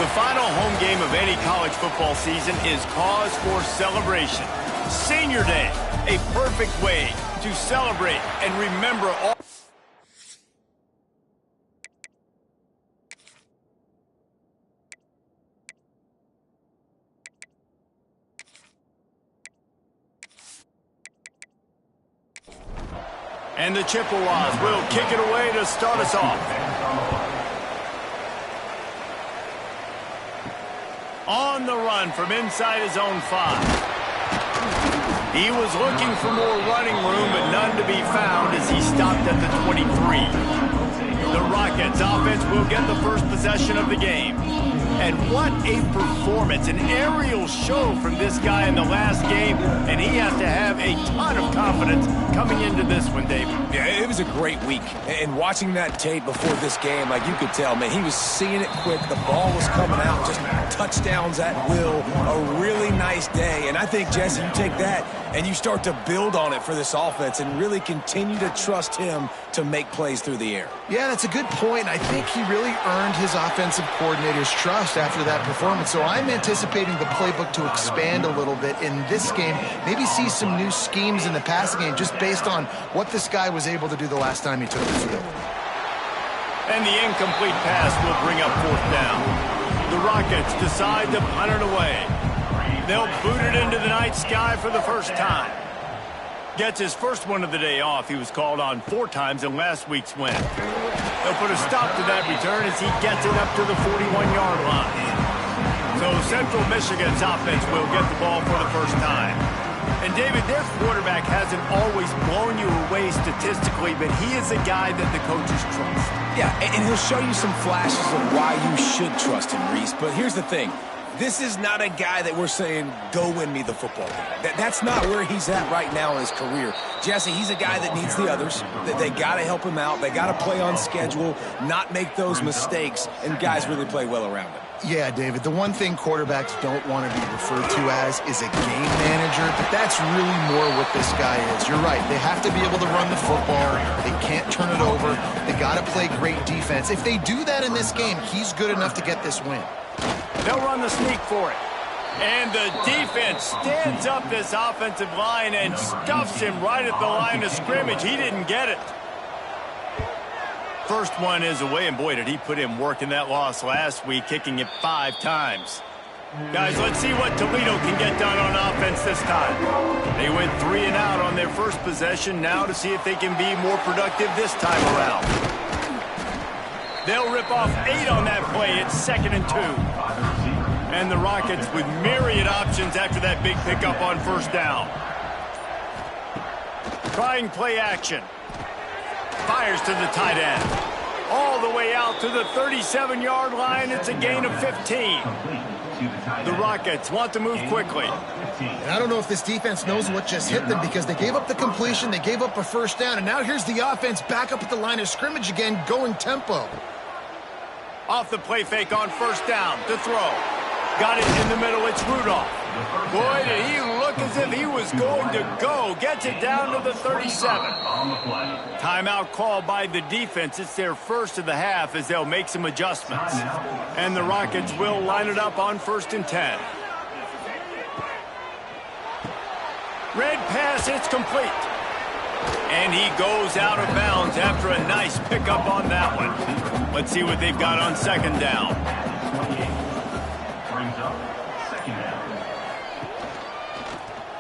The final home game of any college football season is cause for celebration. Senior Day, a perfect way to celebrate and remember all. And the Chippewas will kick it away to start us off. On the run from inside his own 5. He was looking for more running room, but none to be found as he stopped at the 23. The Rockets offense will get the first possession of the game. And what a performance, an aerial show from this guy in the last game, and he has to have a ton of confidence coming into this one, David. Yeah, it was a great week, and watching that tape before this game, like you could tell, man, he was seeing it quick, the ball was coming out, just touchdowns at will, a really nice day, and I think, Jesse, you take that and you start to build on it for this offense and really continue to trust him to make plays through the air. Yeah, that's a good point. I think he really earned his offensive coordinator's trust after that performance. So I'm anticipating the playbook to expand a little bit in this game, maybe see some new schemes in the passing game just based on what this guy was able to do the last time he took the field. And the incomplete pass will bring up 4th down. The Rockets decide to punt it away. They'll boot it into the night sky for the first time. Gets his first one of the day off. He was called on 4 times in last week's win. They'll put a stop to that return as he gets it up to the 41-yard line. So Central Michigan's offense will get the ball for the first time. And David, their quarterback hasn't always blown you away statistically, but he is a guy that the coaches trust. Yeah, and he'll show you some flashes of why you should trust him, Reese. But here's the thing. This is not a guy that we're saying, go win me the football game. That's not where he's at right now in his career. Jesse, he's a guy that needs the others. They got to help him out. They got to play on schedule, not make those mistakes, and guys really play well around him. Yeah, David, the one thing quarterbacks don't want to be referred to as is a game manager, but that's really more what this guy is. You're right. They have to be able to run the football. They can't turn it over. They got to play great defense. If they do that in this game, he's good enough to get this win. They'll run the sneak for it. And the defense stands up this offensive line and stuffs him right at the line of scrimmage. He didn't get it. First one is away, and boy, did he put in work in that loss last week, kicking it 5 times. Guys, let's see what Toledo can get done on offense this time. They went 3 and out on their first possession. Now to see if they can be more productive this time around. They'll rip off 8 on that play. It's 2nd and 2. And the Rockets with myriad options after that big pickup on 1st down. Trying play action. Fires to the tight end. All the way out to the 37-yard line. It's a gain of 15. The Rockets want to move quickly. And I don't know if this defense knows what just hit them because they gave up the completion, they gave up a 1st down, and now here's the offense back up at the line of scrimmage again, going tempo. Off the play fake on 1st down to throw. Got it in the middle. It's Rudolph. Boy, did he look as if he was going to go. Gets it down to the 37. Timeout called by the defense. It's their first of the half as they'll make some adjustments. And the Rockets will line it up on 1st and 10. Red pass, it's complete. And he goes out of bounds after a nice pickup on that one. Let's see what they've got on 2nd down.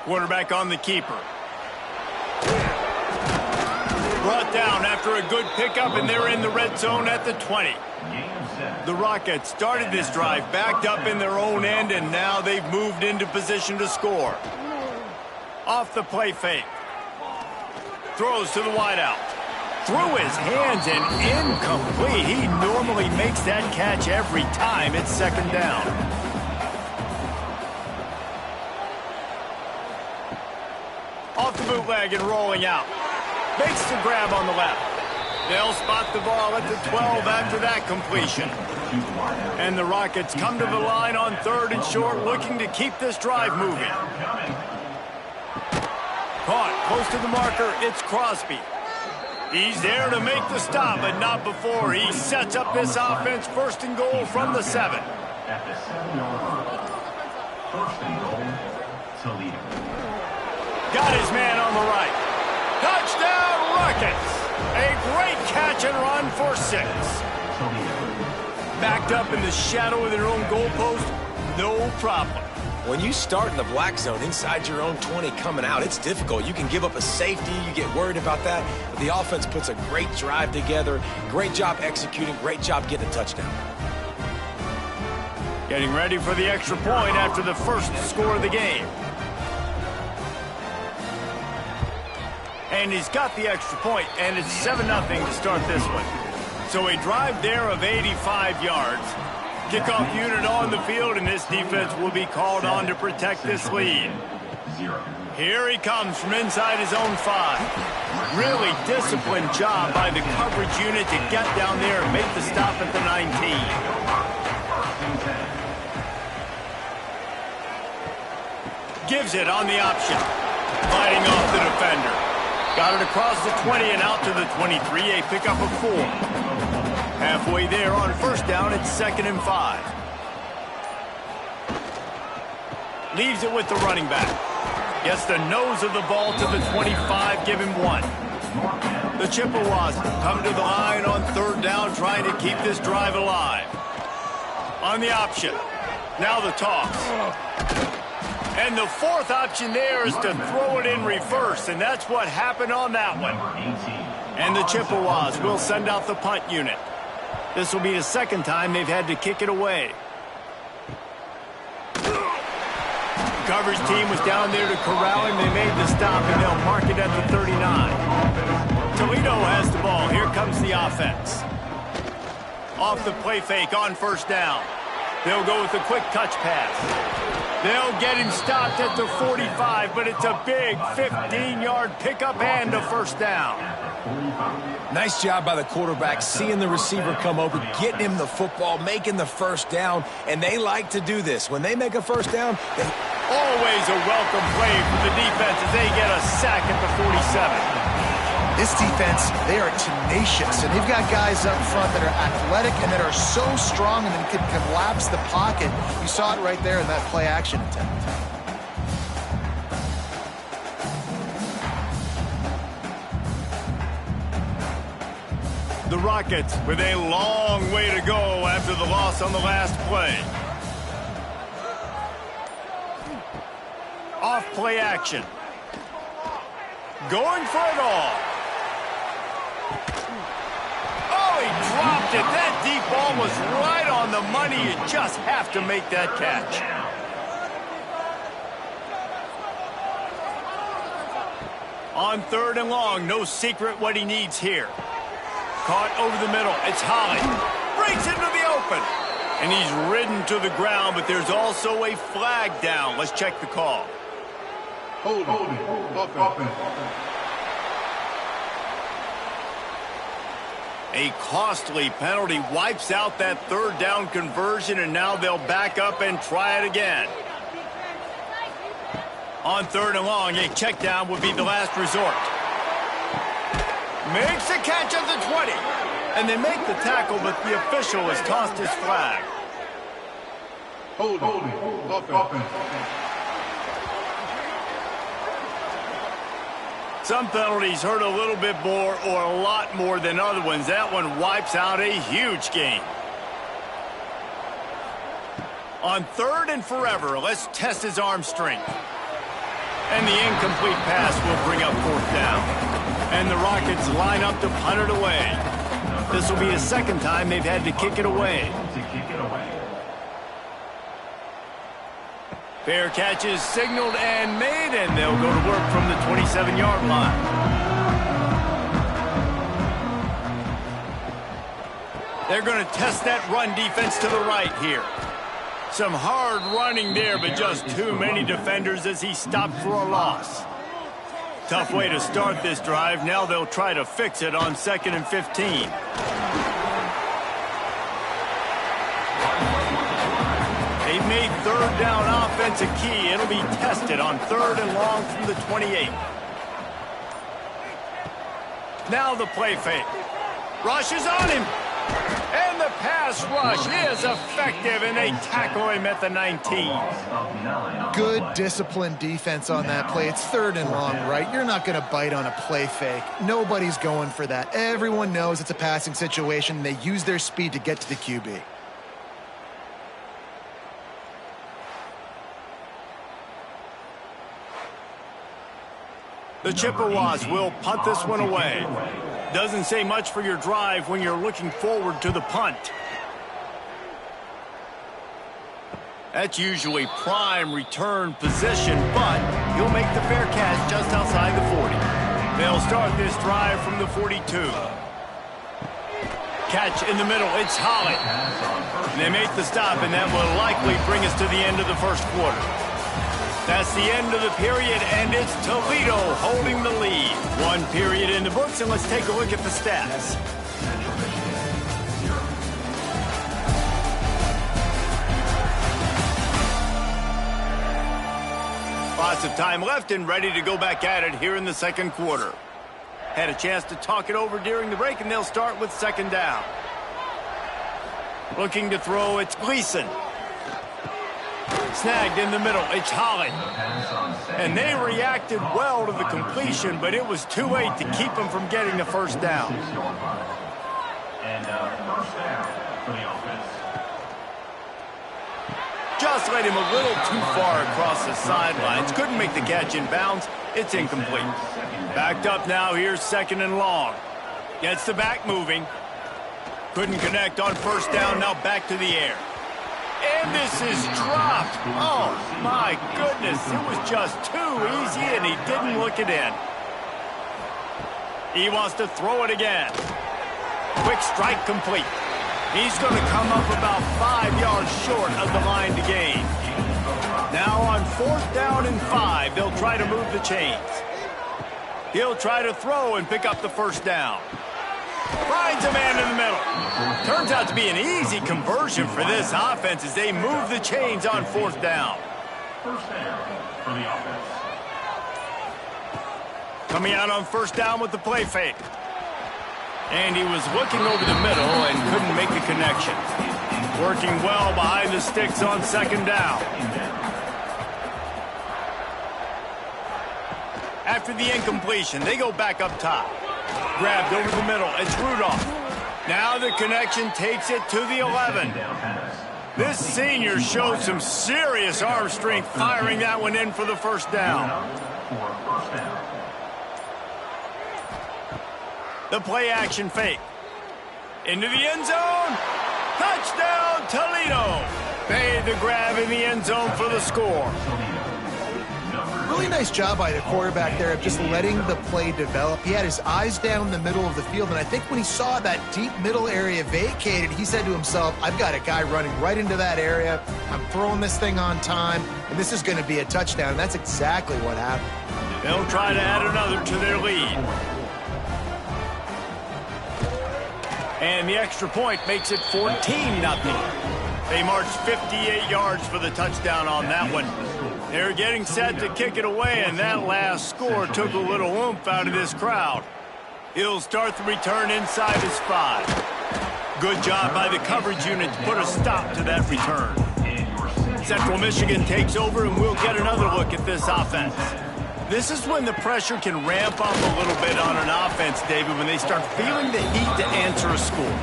Quarterback on the keeper. Brought down after a good pickup, and they're in the red zone at the 20. The Rockets started this drive backed up in their own end, and now they've moved into position to score. Off the play fake. Throws to the wideout. Through his hands and incomplete. He normally makes that catch every time. It's 2nd down. Off the bootleg and rolling out. Makes the grab on the left. They'll spot the ball at the 12 after that completion. And the Rockets come to the line on 3rd and short, looking to keep this drive moving. Caught close to the marker. It's Crosby. He's there to make the stop, but not before. He sets up this offense 1st and goal from the 7. At the 7-yard line. First and goal, Toledo. Got his man on the right. Touchdown, Rockets! A great catch and run for 6. Backed up in the shadow of their own goalpost, no problem. When you start in the black zone inside your own 20 coming out, it's difficult. You can give up a safety. You get worried about that. But the offense puts a great drive together. Great job executing. Great job getting a touchdown. Getting ready for the extra point after the first score of the game. And he's got the extra point, and it's 7-0 to start this one. So a drive there of 85 yards. Kickoff unit on the field, and this defense will be called on to protect this lead. Here he comes from inside his own 5. Really disciplined job by the coverage unit to get down there and make the stop at the 19. Gives it on the option. Fighting off the defender. Got it across the 20 and out to the 23, a pickup of 4. Halfway there on first down, it's 2nd and 5. Leaves it with the running back. Gets the nose of the ball to the 25, give him 1. The Chippewas come to the line on 3rd down, trying to keep this drive alive. On the option. Now the toss. And the 4th option there is to throw it in reverse, and that's what happened on that one. And the Chippewas will send out the punt unit. This will be the 2nd time they've had to kick it away. The coverage team was down there to corral him. They made the stop, and they'll mark it at the 39. Toledo has the ball. Here comes the offense. Off the play fake on first down. They'll go with a quick touch pass. They'll get him stopped at the 45, but it's a big 15-yard pickup and a first down. Nice job by the quarterback, seeing the receiver come over, getting him the football, making the first down, and they like to do this. When they make a first down, they... Always a welcome play for the defense as they get a sack at the 47. This defense, they are tenacious, and they've got guys up front that are athletic and that are so strong and then can collapse the pocket. You saw it right there in that play-action attempt. The Rockets with a long way to go after the loss on the last play. Off play action. Going for it all. Oh, he dropped it. That deep ball was right on the money. You just have to make that catch. On 3rd and long, no secret what he needs here. Caught over the middle. It's Holly. Breaks into the open. And he's ridden to the ground, but there's also a flag down. Let's check the call. Hold offense. A costly penalty wipes out that 3rd down conversion, and now they'll back up and try it again. On 3rd and long, a check down would be the last resort. Makes a catch at the 20. And they make the tackle, but the official has tossed his flag. Hold offense. Some penalties hurt a little bit more or a lot more than other ones. That one wipes out a huge game. On 3rd and forever, let's test his arm strength. And the incomplete pass will bring up 4th down. And the Rockets line up to punt it away. This will be the 2nd time they've had to kick it away. Fair catch is signaled and made, and they'll go to work from the 27-yard line. They're going to test that run defense to the right here. Some hard running there, but just too many defenders as he stopped for a loss. Tough way to start this drive. Now they'll try to fix it on 2nd and 15. They've made 3rd down offense a key. It'll be tested on 3rd and long from the 28. Now the play fake. Rushes on him. And the pass pass rush is effective, and they tackle him at the 19. Good disciplined defense on that play. It's 3rd and long, right? You're not going to bite on a play fake. Nobody's going for that. Everyone knows it's a passing situation, and they use their speed to get to the QB. The Chippewas will punt this one away. Doesn't say much for your drive when you're looking forward to the punt. That's usually prime return position, but he'll make the fair catch just outside the 40. They'll start this drive from the 42. Catch in the middle, it's Holly. And they make the stop, and that will likely bring us to the end of the first quarter. That's the end of the period, and it's Toledo holding the lead. 1 period in the books, and let's take a look at the stats. Lots of time left and ready to go back at it here in the second quarter. Had a chance to talk it over during the break, and they'll start with 2nd down. Looking to throw, it's Gleason. Snagged in the middle, it's Holly. And they reacted well to the completion, but it was too late to keep them from getting the first down. And first down for the offense. Just led him a little too far across the sidelines. Couldn't make the catch in bounds. It's incomplete. Backed up now, here's 2nd and long. Gets the back moving. Couldn't connect on first down, now back to the air. And this is dropped. Oh, my goodness. It was just too easy, and he didn't look it in. He wants to throw it again. Quick strike complete. He's going to come up about 5 yards short of the line to gain. Now on 4th down and 5, they'll try to move the chains. He'll try to throw and pick up the first down. Finds a man in the middle. Turns out to be an easy conversion for this offense as they move the chains on 4th down. First down for the offense. Coming out on 1st down with the play fake. And he was looking over the middle and couldn't make the connection. Working well behind the sticks on 2nd down. After the incompletion, they go back up top. Grabbed over the middle, it's Rudolph. Now the connection takes it to the 11. This senior showed some serious arm strength firing that one in for the first down. The play action fake. Into the end zone. Touchdown, Toledo. Made the grab in the end zone for the score. Really nice job by the quarterback there of just letting the play develop. He had his eyes down the middle of the field, and I think when he saw that deep middle area vacated, he said to himself, I've got a guy running right into that area. I'm throwing this thing on time, and this is going to be a touchdown. And that's exactly what happened. They'll try to add another to their lead. And the extra point makes it 14-0. They marched 58 yards for the touchdown on that one. They're getting set to kick it away, and that last score took a little oomph out of this crowd. He'll start the return inside his 5. Good job by the coverage unit to put a stop to that return. Central Michigan takes over, and we'll get another look at this offense. This is when the pressure can ramp up a little bit on an offense, David, when they start feeling the heat to answer a score.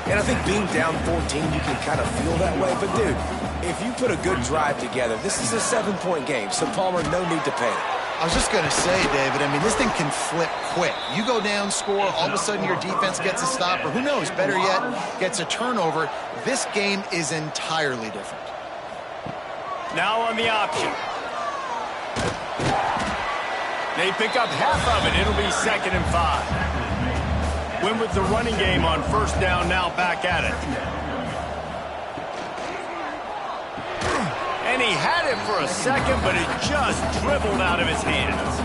And I think being down 14, you can kind of feel that way. But, dude, if you put a good drive together, this is a 7-point game. So, Palmer, no need to panic. I was just going to say, David, I mean, this thing can flip quick. You go down, score, all of a sudden your defense gets a stop, or who knows, better yet, gets a turnover. This game is entirely different. Now on the option. They pick up half of it. It'll be 2nd and 5. Win with the running game on first down, now back at it. And he had it for a second, but it just dribbled out of his hands.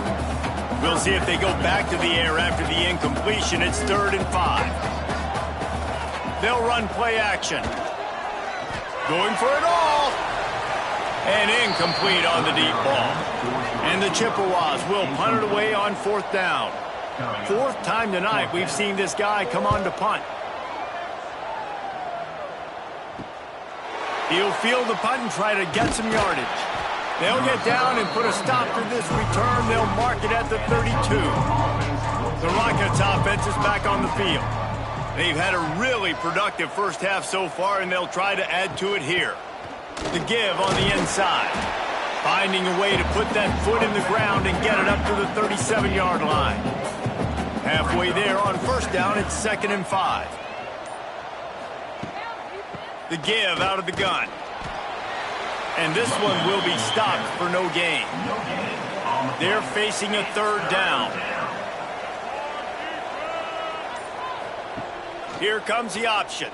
We'll see if they go back to the air after the incompletion. It's 3rd and 5. They'll run play action. Going for it all. And incomplete on the deep ball. And the Chippewas will punt it away on 4th down. 4th time tonight we've seen this guy come on to punt. He'll field the punt and try to get some yardage. They'll get down and put a stop to this return. They'll mark it at the 32. The Rockets offense is back on the field. They've had a really productive first half so far, and they'll try to add to it here. The give on the inside. Finding a way to put that foot in the ground and get it up to the 37-yard line. Halfway there on first down, it's 2nd and 5. The give out of the gun. And this one will be stopped for no gain. They're facing a 3rd down. Here comes the option.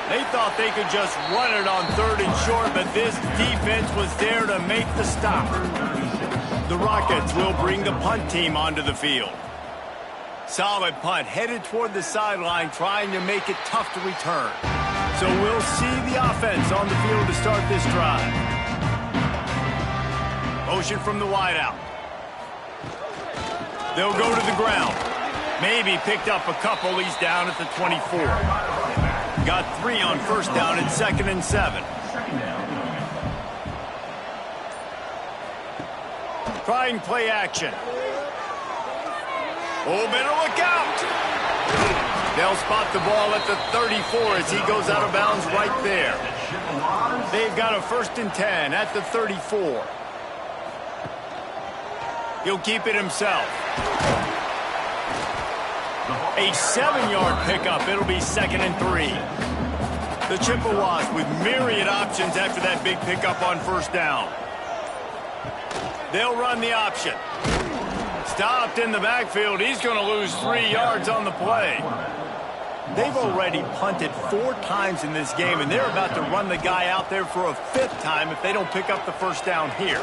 They thought they could just run it on 3rd and short, but this defense was there to make the stop. The Rockets will bring the punt team onto the field. Solid punt, headed toward the sideline, trying to make it tough to return. So we'll see the offense on the field to start this drive. Motion from the wideout. They'll go to the ground. Maybe picked up a couple. He's down at the 24. Got 3 on first down at 2nd and 7. Trying play action. Oh, better look out. They'll spot the ball at the 34 as he goes out of bounds right there. They've got a 1st and 10 at the 34. He'll keep it himself. A 7-yard pickup. It'll be 2nd and 3. The Chippewas with myriad options after that big pickup on first down. They'll run the option. Stopped in the backfield. He's going to lose 3 yards on the play. They've already punted 4 times in this game, and they're about to run the guy out there for a 5th time if they don't pick up the first down here.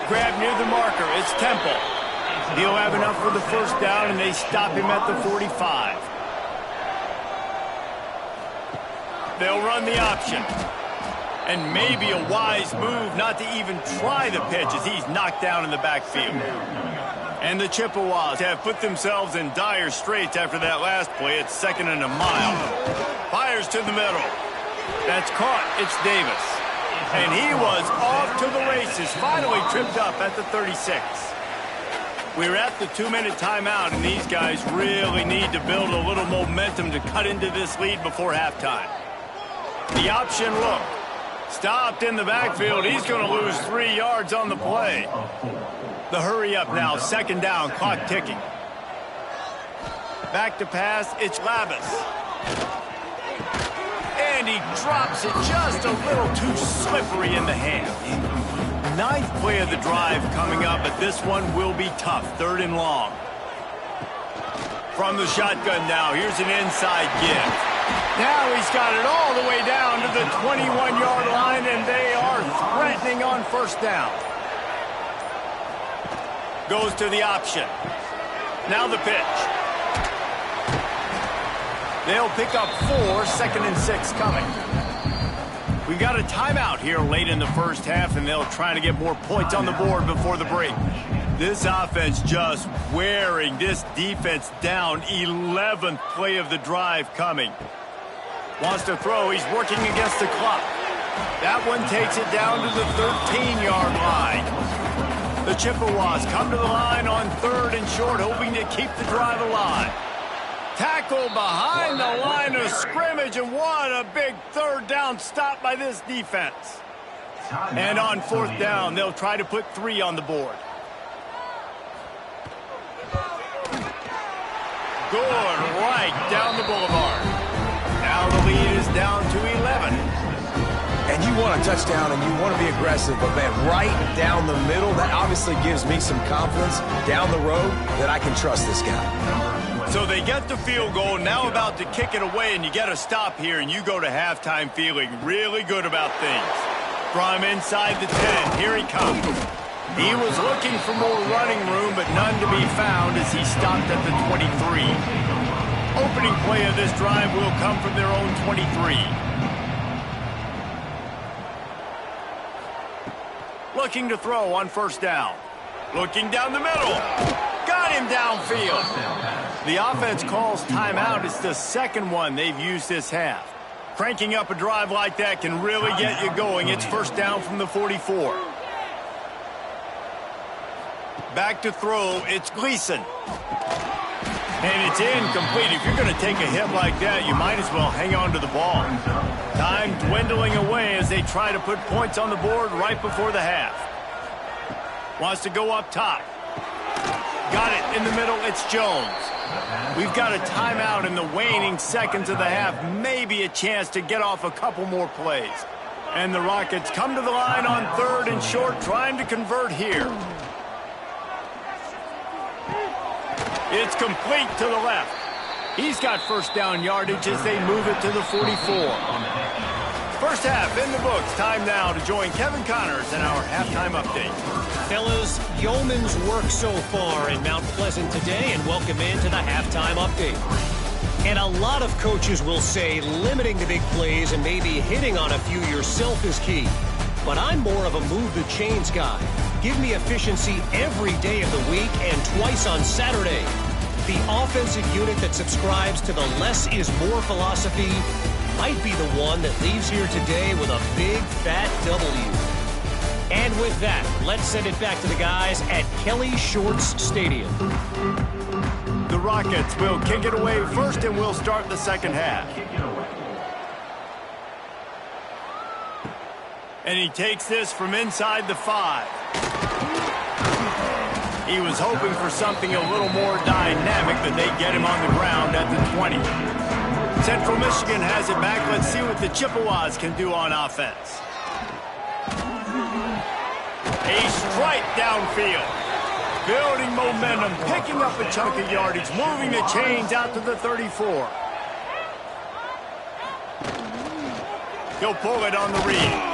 Grab near the marker. It's Temple. He'll have enough for the first down, and they stop him at the 45. They'll run the option. And maybe a wise move not to even try the pitch as he's knocked down in the backfield. And the Chippewas have put themselves in dire straits after that last play. It's 2nd and a mile. Fires to the middle. That's caught. It's Davis. And he was off to the races. Finally tripped up at the 36. We're at the 2-minute timeout, and these guys really need to build a little momentum to cut into this lead before halftime. The option look. Stopped in the backfield. He's going to lose 3 yards on the play. The hurry up now. 2nd down. Clock ticking. Back to pass. It's Labus. And he drops it just a little too slippery in the hand. 9th play of the drive coming up, but this one will be tough. 3rd and long. From the shotgun now. Here's an inside give. Now he's got it all the way down to the 21-yard line, and they are threatening on first down. Goes to the option. Now the pitch. They'll pick up 4, 2nd and 6 coming. We've got a timeout here late in the first half, and they'll try to get more points on the board before the break. This offense just wearing this defense down. 11th play of the drive coming. Wants to throw. He's working against the clock. That one takes it down to the 13-yard line. The Chippewas come to the line on 3rd and short, hoping to keep the drive alive. Tackle behind the line of scrimmage, and what a big 3rd down stop by this defense. And on 4th down, they'll try to put 3 on the board. Good right down the boulevard. Now the lead is down to 11. And you want a touchdown and you want to be aggressive, but man, right down the middle, that obviously gives me some confidence down the road that I can trust this guy. So they get the field goal, now about to kick it away, and you get a stop here, and you go to halftime feeling really good about things. From inside the 10, here he comes. He was looking for more running room, but none to be found as he stopped at the 23. Opening play of this drive will come from their own 23. Looking to throw on first down. Looking down the middle. Got him downfield. The offense calls timeout. It's the second one they've used this half. Cranking up a drive like that can really get you going. It's first down from the 44. Back to throw, it's Gleason. And it's incomplete. If you're going to take a hit like that, you might as well hang on to the ball. Time dwindling away as they try to put points on the board right before the half. Wants to go up top. Got it in the middle, it's Jones. We've got a timeout in the waning seconds of the half. Maybe a chance to get off a couple more plays. And the Rockets come to the line on 3rd and short, trying to convert here. It's complete to the left. He's got first down yardage as they move it to the 44. First half in the books. Time now to join Kevin Connors in our halftime update. Fellas, yeoman's work so far in Mount Pleasant today, and welcome into the halftime update. And a lot of coaches will say limiting the big plays and maybe hitting on a few yourself is key. But I'm more of a move the chains guy. Give me efficiency every day of the week and twice on Saturday. The offensive unit that subscribes to the less is more philosophy might be the one that leaves here today with a big fat W. And with that, let's send it back to the guys at Kelly Shorts Stadium. The Rockets will kick it away first, and we'll start the second half. And he takes this from inside the 5. He was hoping for something a little more dynamic, but they get him on the ground at the 20. Central Michigan has it back. Let's see what the Chippewas can do on offense. A strike downfield. Building momentum, picking up a chunk of yardage, moving the chains out to the 34. He'll pull it on the read.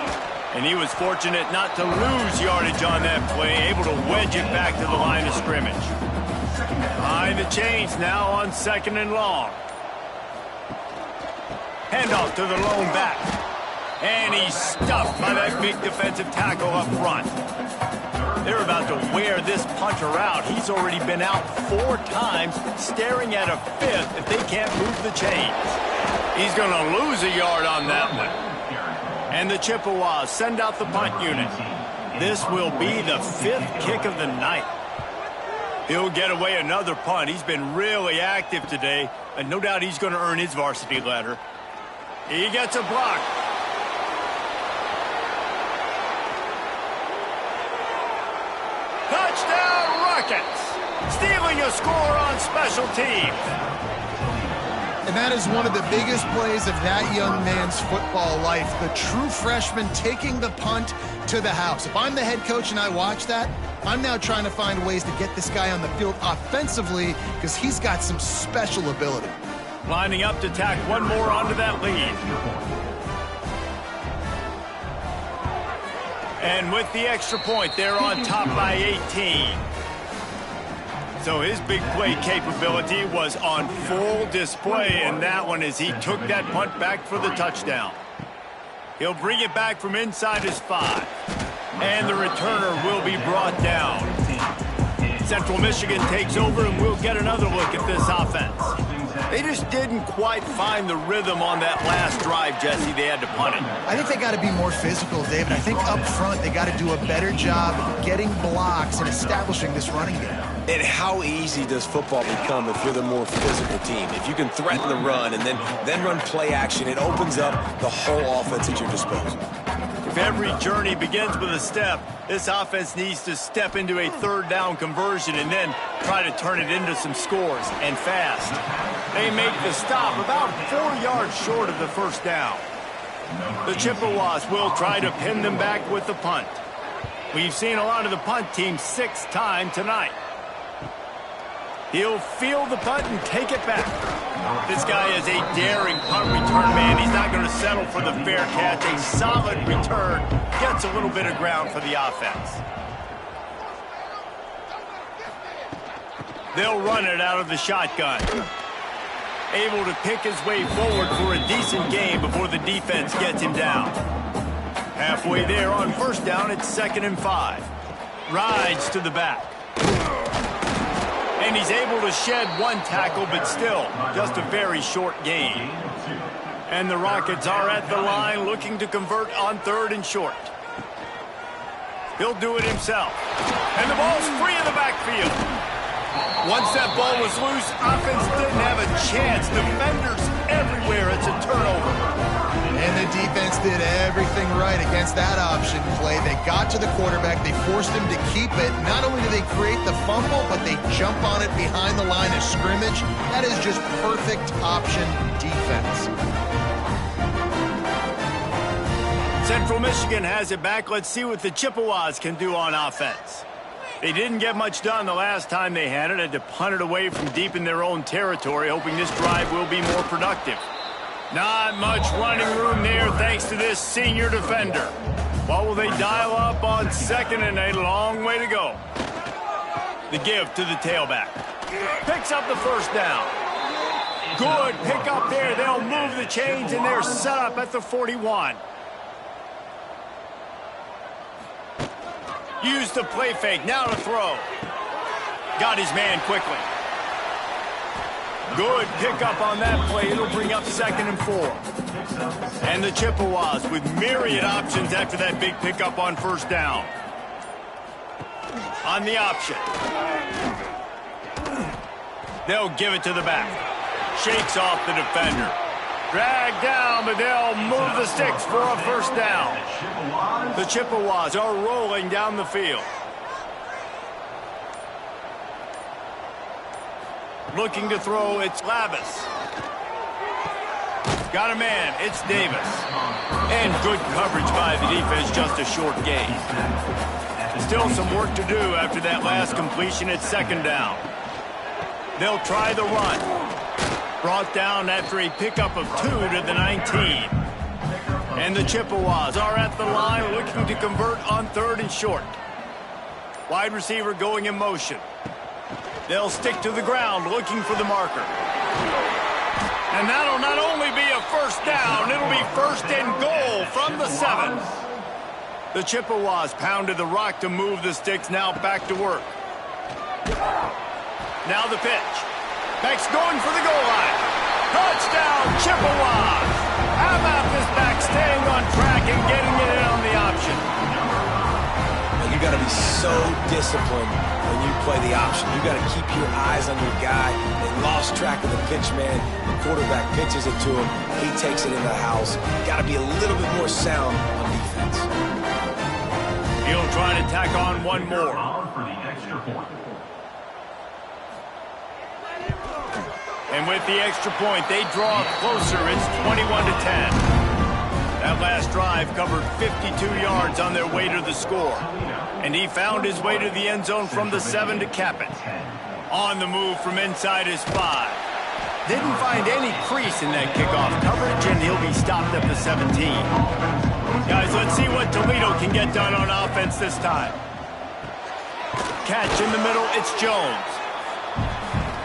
And he was fortunate not to lose yardage on that play, able to wedge it back to the line of scrimmage. Behind the chains now on 2nd and long. Handoff to the lone back. And he's stuffed by that big defensive tackle up front. They're about to wear this punter out. He's already been out 4 times, staring at a 5th if they can't move the chains. He's going to lose a yard on that one. And the Chippewas send out the punt unit. This will be the 5th kick of the night. He'll get away another punt. He's been really active today, and no doubt he's going to earn his varsity letter. He gets a block. Touchdown Rockets! Stealing a score on special teams. And that is one of the biggest plays of that young man's football life. The true freshman taking the punt to the house. If I'm the head coach and I watch that, I'm now trying to find ways to get this guy on the field offensively because he's got some special ability. Lining up to tack one more onto that lead. And with the extra point, they're on top by 18. So his big play capability was on full display in that one as he took that punt back for the touchdown. He'll bring it back from inside his 5. And the returner will be brought down. Central Michigan takes over, and we'll get another look at this offense. They just didn't quite find the rhythm on that last drive, Jesse. They had to punt it. I think they got to be more physical, David. I think up front they got to do a better job getting blocks and establishing this running game. And how easy does football become if you're the more physical team? If you can threaten the run and then run play action, it opens up the whole offense at your disposal. If every journey begins with a step, this offense needs to step into a 3rd down conversion and then try to turn it into some scores, and fast. They make the stop about 4 yards short of the first down. The Chippewas will try to pin them back with the punt. We've seen a lot of the punt team 6 times tonight. He'll field the punt and take it back. This guy is a daring punt return man. He's not going to settle for the fair catch. A solid return. Gets a little bit of ground for the offense. They'll run it out of the shotgun. Able to pick his way forward for a decent gain before the defense gets him down. Halfway there on first down, it's 2nd and 5. Rides to the back. And he's able to shed 1 tackle, but still just a very short gain. And the Rockets are at the line looking to convert on 3rd and short. He'll do it himself. And the ball's free in the backfield. Once that ball was loose, offense didn't have a chance. Defenders everywhere. It's a turnover. And the defense did everything right against that option play. They got to the quarterback. They forced him to keep it. Not only do they create the fumble, but they jump on it behind the line of scrimmage. That is just perfect option defense. Central Michigan has it back. Let's see what the Chippewas can do on offense. They didn't get much done the last time they had it. Had to punt it away from deep in their own territory, hoping this drive will be more productive. Not much running room there thanks to this senior defender. What will they dial up on 2nd and a long way to go? The give to the tailback. Picks up the first down. Good pick up there. They'll move the chains, and they're set up at the 41. Used the play fake. Now to throw. Got his man quickly. Good pickup on that play. It'll bring up 2nd and 4. And the Chippewas with myriad options after that big pickup on 1st down. On the option. They'll give it to the back. Shakes off the defender. Dragged down, but they'll move the sticks for a 1st down. The Chippewas are rolling down the field. Looking to throw, it's Lavis. Got a man, it's Davis. And good coverage by the defense, just a short gain. Still some work to do after that last completion at 2nd down. They'll try the run. Brought down after a pickup of 2 to the 19. And the Chippewas are at the line looking to convert on 3rd and short. Wide receiver going in motion. They'll stick to the ground looking for the marker. And that'll not only be a 1st down, it'll be 1st and goal from the 7. The Chippewas pounded the rock to move the sticks, now back to work. Now the pitch. Back's going for the goal line. Touchdown, Chippewas! How about this back staying on track and getting it in on the option? You got to be so disciplined when you play the option. You got to keep your eyes on your guy. They lost track of the pitch, man. The quarterback pitches it to him. He takes it in the house. Got to be a little bit more sound on defense. He'll try to tack on one more. For the extra point. And with the extra point, they draw closer. It's 21-10. That last drive covered 52 yards on their way to the score. And he found his way to the end zone from the 7 to cap it. On the move from inside his 5. Didn't find any crease in that kickoff coverage, and he'll be stopped at the 17. Guys, let's see what Toledo can get done on offense this time. Catch in the middle, it's Jones.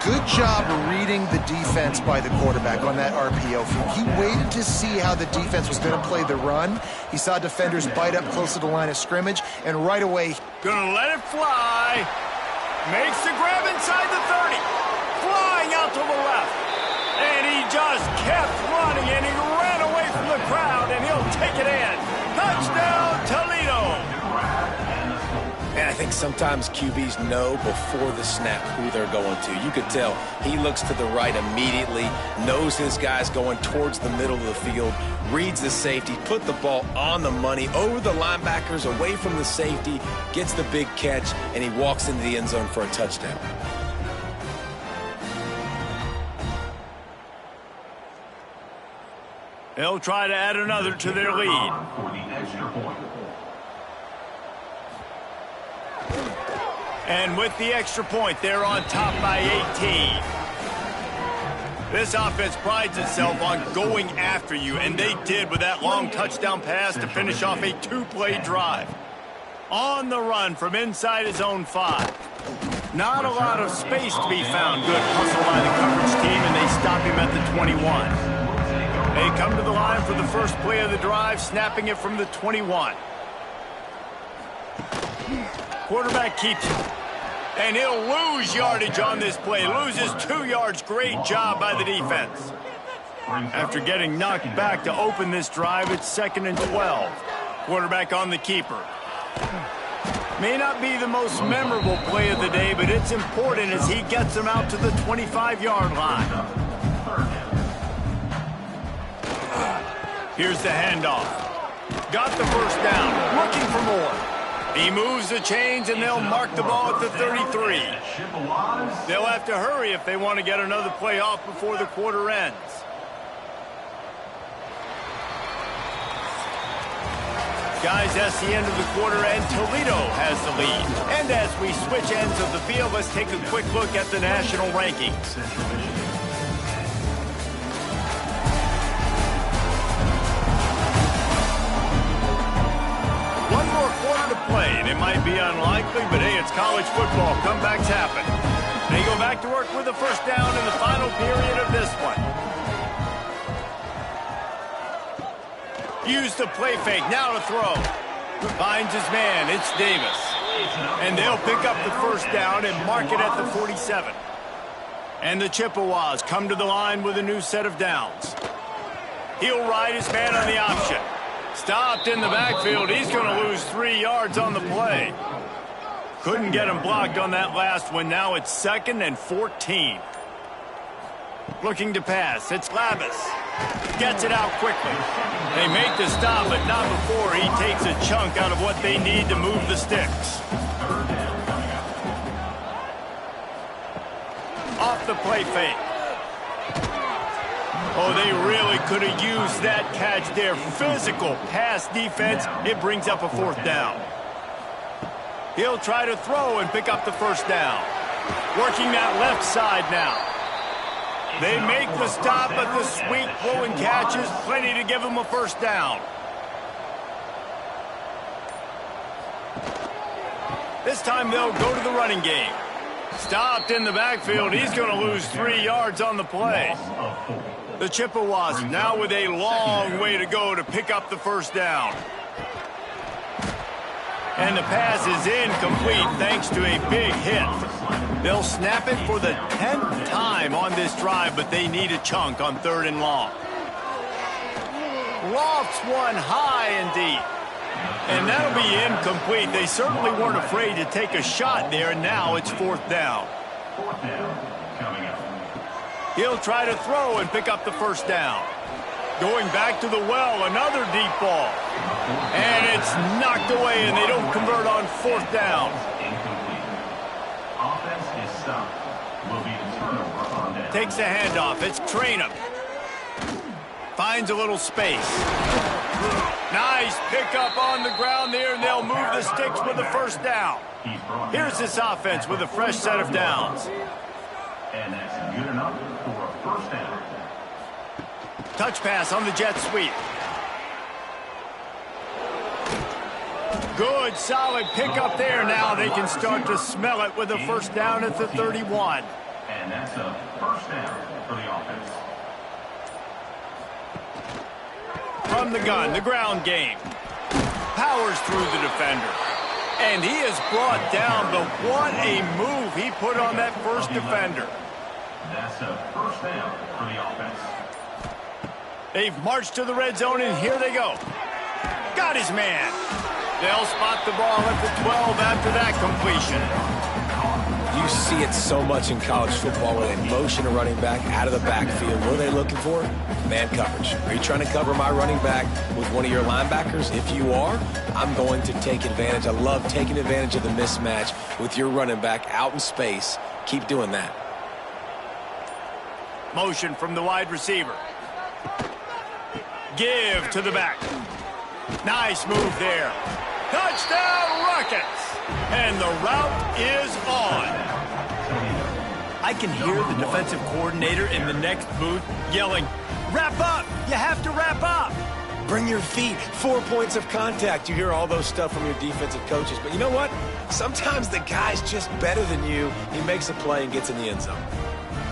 Good job reading the defense by the quarterback on that RPO feed. He waited to see how the defense was going to play the run. He saw defenders bite up close to the line of scrimmage, and right away... Gonna let it fly. Makes the grab inside the 30. Flying out to the left. And he just kept running, and he ran away from the crowd, and he'll take it in. Touchdown, Toledo. And I think sometimes QBs know before the snap who they're going to. You could tell he looks to the right immediately, knows his guy's going towards the middle of the field, reads the safety, put the ball on the money, over the linebackers, away from the safety, gets the big catch, and he walks into the end zone for a touchdown. They'll try to add another to their lead. For the extra point. And with the extra point, they're on top by 18. This offense prides itself on going after you, and they did with that long touchdown pass to finish off a 2-play drive. On the run from inside his own 5. Not a lot of space to be found. Good hustle by the coverage team, and they stop him at the 21. They come to the line for the first play of the drive, snapping it from the 21. Quarterback keeps it. And he'll lose yardage on this play. Loses 2 yards. Great job by the defense. After getting knocked back to open this drive, it's 2nd and 12. Quarterback on the keeper. May not be the most memorable play of the day, but it's important as he gets them out to the 25-yard line. Here's the handoff. Got the first down, looking for more. He moves the chains, and they'll mark the ball at the 33. They'll have to hurry if they want to get another play off before the quarter ends. Guys, that's the end of the quarter, and Toledo has the lead. And as we switch ends of the field, let's take a quick look at the national rankings. One more quarter to play, and it might be unlikely, but hey, it's college football. Comebacks happen. They go back to work with a first down in the final period of this one. Use the play fake, now to throw. Finds his man, it's Davis. And they'll pick up the first down and mark it at the 47. And the Chippewas come to the line with a new set of downs. He'll ride his man on the option. Stopped in the backfield, he's going to lose 3 yards on the play. Couldn't get him blocked on that last one, now it's 2nd and 14. Looking to pass, it's Lavis. Gets it out quickly. They make the stop, but not before he takes a chunk out of what they need to move the sticks. Off the play fake. Oh, they really could have used that catch there. Physical pass defense. It brings up a 4th down. He'll try to throw and pick up the first down. Working that left side now. They make the stop, but the sweet throwing catch is plenty to give them a first down. This time they'll go to the running game. Stopped in the backfield. He's going to lose 3 yards on the play. The Chippewas now with a long way to go to pick up the first down. And the pass is incomplete thanks to a big hit. They'll snap it for the 10th time on this drive, but they need a chunk on 3rd and long. Lofts one high and deep. And that'll be incomplete. They certainly weren't afraid to take a shot there, and now it's 4th down. He'll try to throw and pick up the first down. Going back to the well, another deep ball. And it's knocked away, and they don't convert on 4th down. Takes a handoff. It's Trainum. Finds a little space. Nice pickup on the ground there, and they'll move the sticks with the first down. Here's this offense with a fresh set of downs. And that's good enough for a first down. Touch pass on the jet sweep. Good, solid pickup there. Now they can start to smell it with a first down at the 31. And that's a first down for the offense. From the gun, the ground game. Powers through the defender. And he is brought down, but what a move he put on that first defender. That's a first down for the offense. They've marched to the red zone, and here they go. Got his man. They'll spot the ball at the 12 after that completion. You see it so much in college football when they motion a running back out of the backfield. What are they looking for? Man coverage. Are you trying to cover my running back with one of your linebackers? If you are, I'm going to take advantage. I love taking advantage of the mismatch with your running back out in space. Keep doing that. Motion from the wide receiver. Give to the back. Nice move there. Touchdown, Rockets! And the route is on. I can hear the defensive coordinator in the next booth yelling, "Wrap up! You have to wrap up!" Bring your feet. 4 points of contact. You hear all those stuff from your defensive coaches. But you know what? Sometimes the guy's just better than you. He makes a play and gets in the end zone.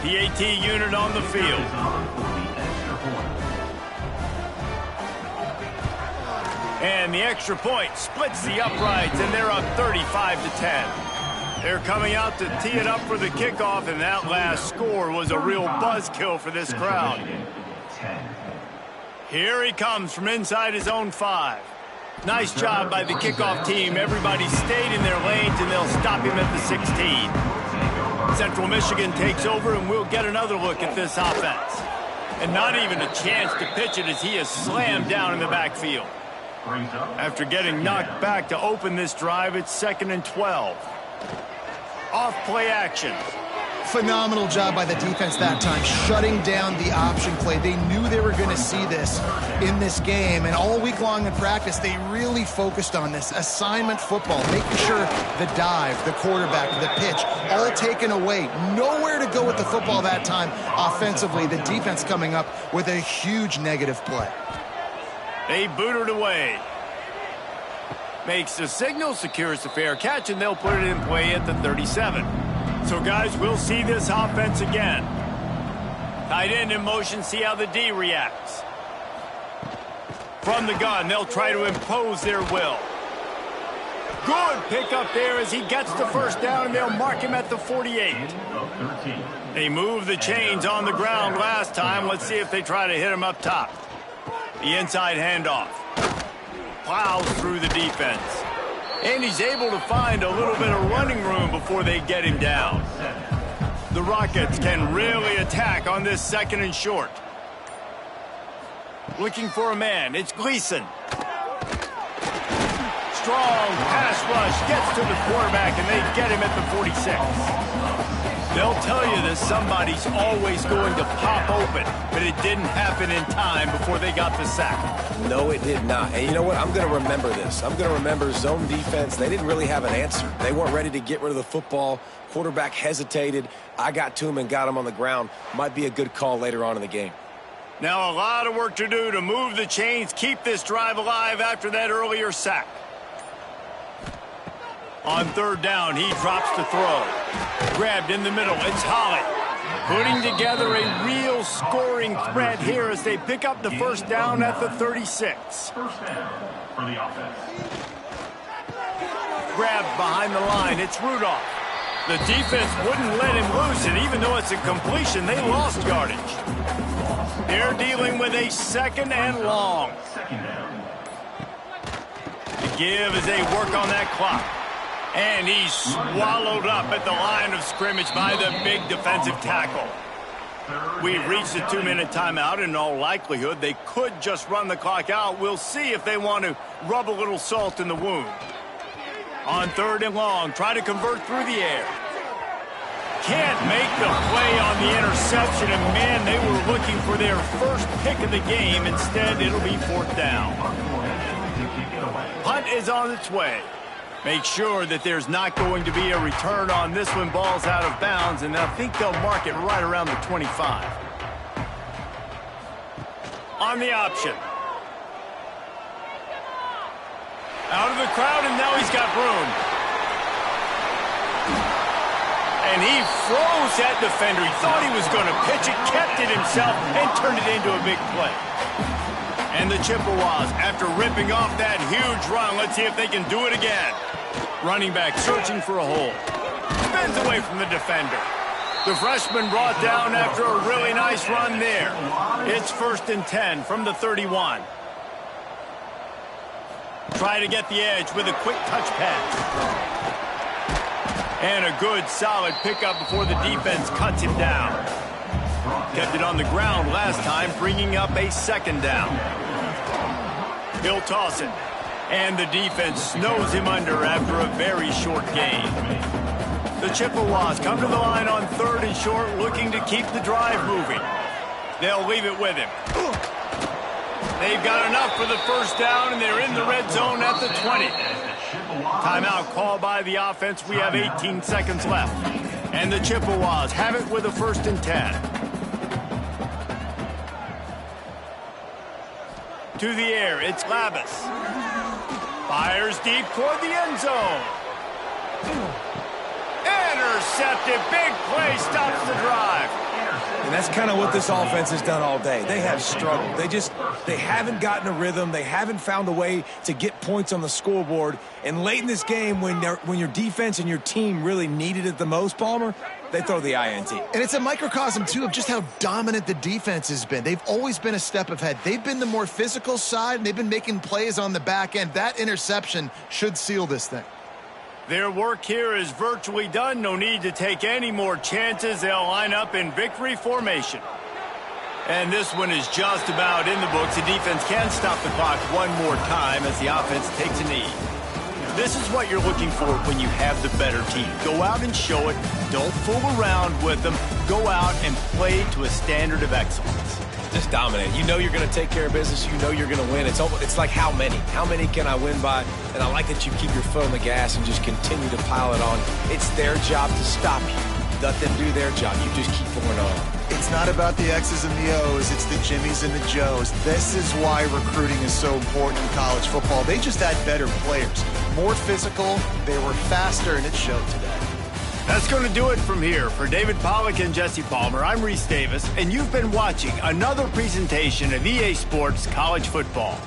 PAT unit on the field. And the extra point splits the uprights, and they're up 35-10. They're coming out to tee it up for the kickoff, and that last score was a real buzzkill for this crowd. Here he comes from inside his own 5. Nice job by the kickoff team. Everybody stayed in their lanes, and they'll stop him at the 16. Central Michigan takes over, and we'll get another look at this offense. And not even a chance to pitch it as he is slammed down in the backfield. After getting knocked back to open this drive, it's 2nd and 12. Off play action. Phenomenal job by the defense that time, shutting down the option play. They knew they were going to see this in this game, and all week long in practice, they really focused on this assignment football, making sure the dive, the quarterback, the pitch, all taken away. Nowhere to go with the football that time offensively. The defense coming up with a huge negative play. They boot it away. Makes the signal, secures the fair catch, and they'll put it in play at the 37. So, guys, we'll see this offense again. Tight end in motion, see how the D reacts. From the gun, they'll try to impose their will. Good pick up there as he gets the first down, and they'll mark him at the 48. They moved the chains on the ground last time. Let's see if they try to hit him up top. The inside handoff. Plows through the defense. And he's able to find a little bit of running room before they get him down. The Rockets can really attack on this 2nd and short. Looking for a man. It's Gleason. Strong pass rush. Gets to the quarterback, and they get him at the 46. They'll tell you that somebody's always going to pop open, but it didn't happen in time before they got the sack. No, it did not. And you know what? I'm going to remember this. I'm going to remember zone defense. They didn't really have an answer. They weren't ready to get rid of the football. Quarterback hesitated. I got to him and got him on the ground. Might be a good call later on in the game. Now a lot of work to do to move the chains, keep this drive alive after that earlier sack. On 3rd down, he drops to throw. Grabbed in the middle, it's Holly. Putting together a real scoring threat here as they pick up the first down at the 36. First down for the offense. Grabbed behind the line, it's Rudolph. The defense wouldn't let him loose, and even though it's a completion, they lost yardage. They're dealing with a 2nd and long. Second down. The give as they work on that clock. And he's swallowed up at the line of scrimmage by the big defensive tackle. We've reached the 2-minute timeout. In all likelihood, they could just run the clock out. We'll see if they want to rub a little salt in the wound. On 3rd and long, try to convert through the air. Can't make the play on the interception, and man, they were looking for their first pick of the game. Instead, it'll be 4th down. Punt is on its way. Make sure that there's not going to be a return on this when ball's out of bounds, and I think they'll mark it right around the 25. On the option. Out of the crowd, and now he's got room. And he froze that defender. He thought he was going to pitch it, kept it himself, and turned it into a big play. And the Chippewas, after ripping off that huge run, let's see if they can do it again. Running back searching for a hole. Spins away from the defender. The freshman brought down after a really nice run there. It's 1st and 10 from the 31. Try to get the edge with a quick touch pass. And a good, solid pickup before the defense cuts him down. Kept it on the ground last time, bringing up a 2nd down. He'll toss it. And the defense snows him under after a very short gain. The Chippewas come to the line on 3rd and short, looking to keep the drive moving. They'll leave it with him. They've got enough for the first down, and they're in the red zone at the 20. Timeout called by the offense. We have 18 seconds left. And the Chippewas have it with a 1st and 10. To the air, it's Labus. Fires deep toward the end zone. Intercepted. Big play stops the drive. And that's kind of what this offense has done all day. They have struggled. They haven't gotten a rhythm. They haven't found a way to get points on the scoreboard. And late in this game, when your defense and your team really needed it the most, Palmer, they throw the INT. And it's a microcosm, too, of just how dominant the defense has been. They've always been a step ahead. They've been the more physical side, and they've been making plays on the back end. That interception should seal this thing. Their work here is virtually done. No need to take any more chances. They'll line up in victory formation. And this one is just about in the books. The defense can stop the clock one more time as the offense takes a knee. This is what you're looking for when you have the better team. Go out and show it. Don't fool around with them. Go out and play to a standard of excellence. Just dominate. You know you're going to take care of business. You know you're going to win. It's like how many? How many can I win by? And I like that you keep your foot on the gas and just continue to pile it on. It's their job to stop you. Let them do their job. You just keep going on. It's not about the X's and the O's. It's the Jimmies and the Joes. This is why recruiting is so important in college football. They just had better players. More physical. They were faster, and it showed today. That's going to do it from here. For David Pollack and Jesse Palmer, I'm Reese Davis, and you've been watching another presentation of EA Sports College Football.